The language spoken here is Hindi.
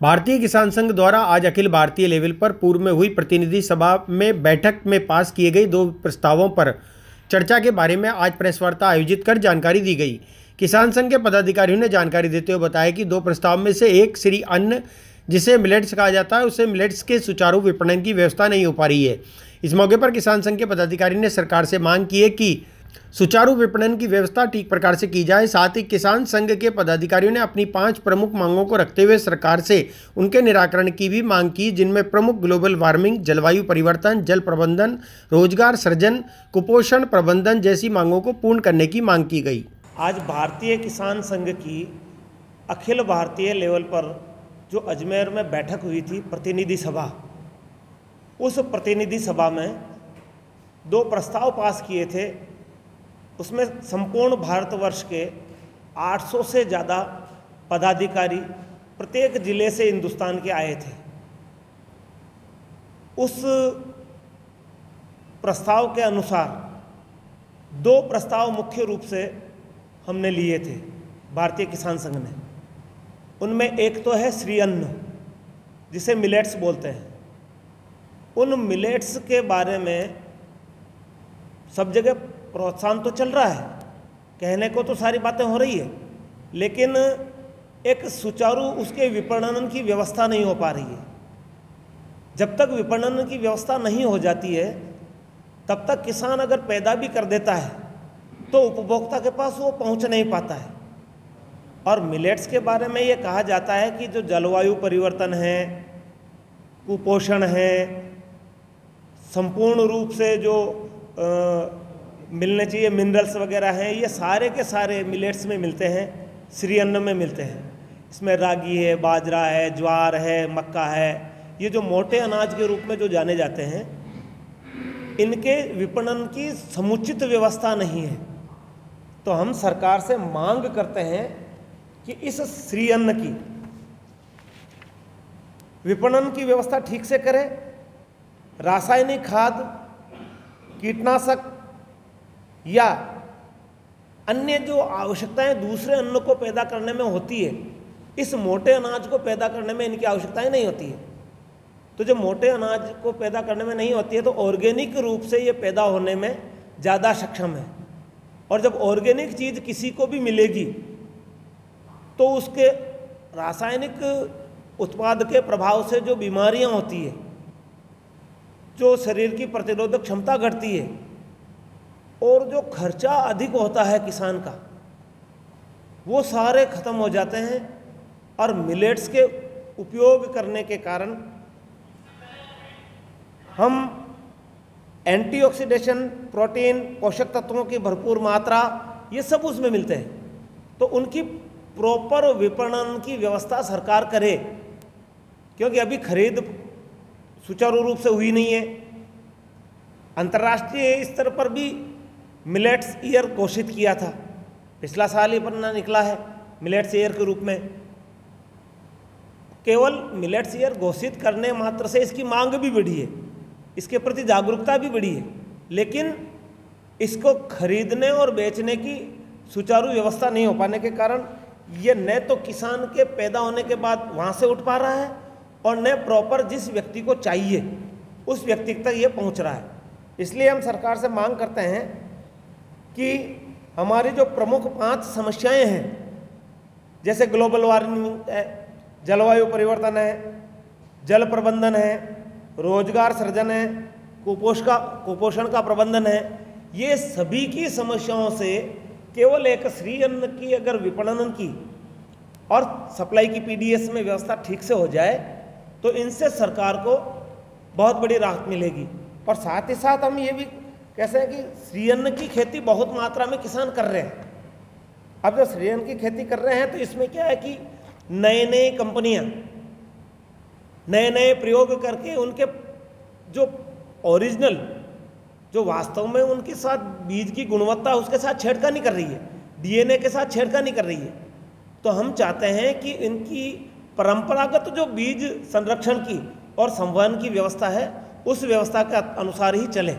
भारतीय किसान संघ द्वारा आज अखिल भारतीय लेवल पर पूर्व में हुई प्रतिनिधि सभा में बैठक में पास किए गए 2 प्रस्तावों पर चर्चा के बारे में आज प्रेस वार्ता आयोजित कर जानकारी दी गई। किसान संघ के पदाधिकारियों ने जानकारी देते हुए बताया कि 2 प्रस्ताव में से एक श्री अन्न, जिसे मिलेट्स कहा जाता है, उसे मिलेट्स के सुचारू विपणन की व्यवस्था नहीं हो पा रही है। इस मौके पर किसान संघ के पदाधिकारी ने सरकार से मांग की है कि सुचारू विपणन की व्यवस्था ठीक प्रकार से की जाए। साथ ही किसान संघ के पदाधिकारियों ने अपनी 5 प्रमुख मांगों को रखते हुए सरकार से उनके निराकरण की भी मांग की, जिनमें प्रमुख ग्लोबल वार्मिंग, जलवायु परिवर्तन, जल प्रबंधन, रोजगार सृजन, कुपोषण प्रबंधन जैसी मांगों को पूर्ण करने की मांग की गई। आज भारतीय किसान संघ की अखिल भारतीय लेवल पर जो अजमेर में बैठक हुई थी, प्रतिनिधि सभा, उस प्रतिनिधि सभा में 2 प्रस्ताव पास किए थे। उसमें संपूर्ण भारतवर्ष के 800 से ज़्यादा पदाधिकारी प्रत्येक जिले से हिंदुस्तान के आए थे। उस प्रस्ताव के अनुसार 2 प्रस्ताव मुख्य रूप से हमने लिए थे भारतीय किसान संघ ने। उनमें एक तो है श्री अन्न, जिसे मिलेट्स बोलते हैं। उन मिलेट्स के बारे में सब जगह प्रोत्साहन तो चल रहा है, कहने को तो सारी बातें हो रही है, लेकिन एक सुचारू उसके विपणन की व्यवस्था नहीं हो पा रही है। जब तक विपणन की व्यवस्था नहीं हो जाती है, तब तक किसान अगर पैदा भी कर देता है तो उपभोक्ता के पास वो पहुंच नहीं पाता है। और मिलेट्स के बारे में ये कहा जाता है कि जो जलवायु परिवर्तन है, कुपोषण है, संपूर्ण रूप से जो मिलने चाहिए मिनरल्स वगैरह हैं, ये सारे के सारे मिलेट्स में मिलते हैं, श्री अन्न में मिलते हैं। इसमें रागी है, बाजरा है, ज्वार है, मक्का है, ये जो मोटे अनाज के रूप में जो जाने जाते हैं, इनके विपणन की समुचित व्यवस्था नहीं है। तो हम सरकार से मांग करते हैं कि इस श्री अन्न की विपणन की व्यवस्था ठीक से करें। रासायनिक खाद, कीटनाशक या अन्य जो आवश्यकताएं दूसरे अन्न को पैदा करने में होती है, इस मोटे अनाज को पैदा करने में इनकी आवश्यकताएं नहीं होती है। तो जब मोटे अनाज को पैदा करने में नहीं होती है तो ऑर्गेनिक रूप से ये पैदा होने में ज़्यादा सक्षम है। और जब ऑर्गेनिक चीज़ किसी को भी मिलेगी तो उसके रासायनिक उत्पाद के प्रभाव से जो बीमारियां होती है, जो शरीर की प्रतिरोधक क्षमता घटती है और जो खर्चा अधिक होता है किसान का, वो सारे खत्म हो जाते हैं। और मिलेट्स के उपयोग करने के कारण हम एंटीऑक्सीडेशन, प्रोटीन, पोषक तत्वों की भरपूर मात्रा, ये सब उसमें मिलते हैं। तो उनकी प्रॉपर विपणन की व्यवस्था सरकार करे, क्योंकि अभी खरीद सुचारू रूप से हुई नहीं है। अंतर्राष्ट्रीय स्तर पर भी मिलेट्स ईयर घोषित किया था, पिछला साल ही पन्ना निकला है मिलेट्स ईयर के रूप में। केवल मिलेट्स ईयर घोषित करने मात्र से इसकी मांग भी बढ़ी है, इसके प्रति जागरूकता भी बढ़ी है, लेकिन इसको खरीदने और बेचने की सुचारू व्यवस्था नहीं हो पाने के कारण ये न तो किसान के पैदा होने के बाद वहाँ से उठ पा रहा है और न प्रॉपर जिस व्यक्ति को चाहिए उस व्यक्ति तक ये पहुँच रहा है। इसलिए हम सरकार से मांग करते हैं कि हमारी जो प्रमुख 5 समस्याएं हैं, जैसे ग्लोबल वार्मिंग है, जलवायु परिवर्तन है, जल प्रबंधन है, रोजगार सृजन है, कुपोषण का प्रबंधन है, ये सभी की समस्याओं से केवल एक श्री अन्न की अगर विपणन की और सप्लाई की पीडीएस में व्यवस्था ठीक से हो जाए तो इनसे सरकार को बहुत बड़ी राहत मिलेगी। और साथ ही साथ हम ये भी कैसे हैं कि श्री अन्न की खेती बहुत मात्रा में किसान कर रहे हैं। अब जो श्री अन्न की खेती कर रहे हैं तो इसमें क्या है कि नए नए कंपनियां नए नए प्रयोग करके उनके जो ओरिजिनल, जो वास्तव में उनके साथ बीज की गुणवत्ता, उसके साथ छेड़खानी कर रही है, डीएनए के साथ छेड़खानी कर रही है। तो हम चाहते हैं कि इनकी परंपरागत जो बीज संरक्षण की और संवहन की व्यवस्था है, उस व्यवस्था के अनुसार ही चलें।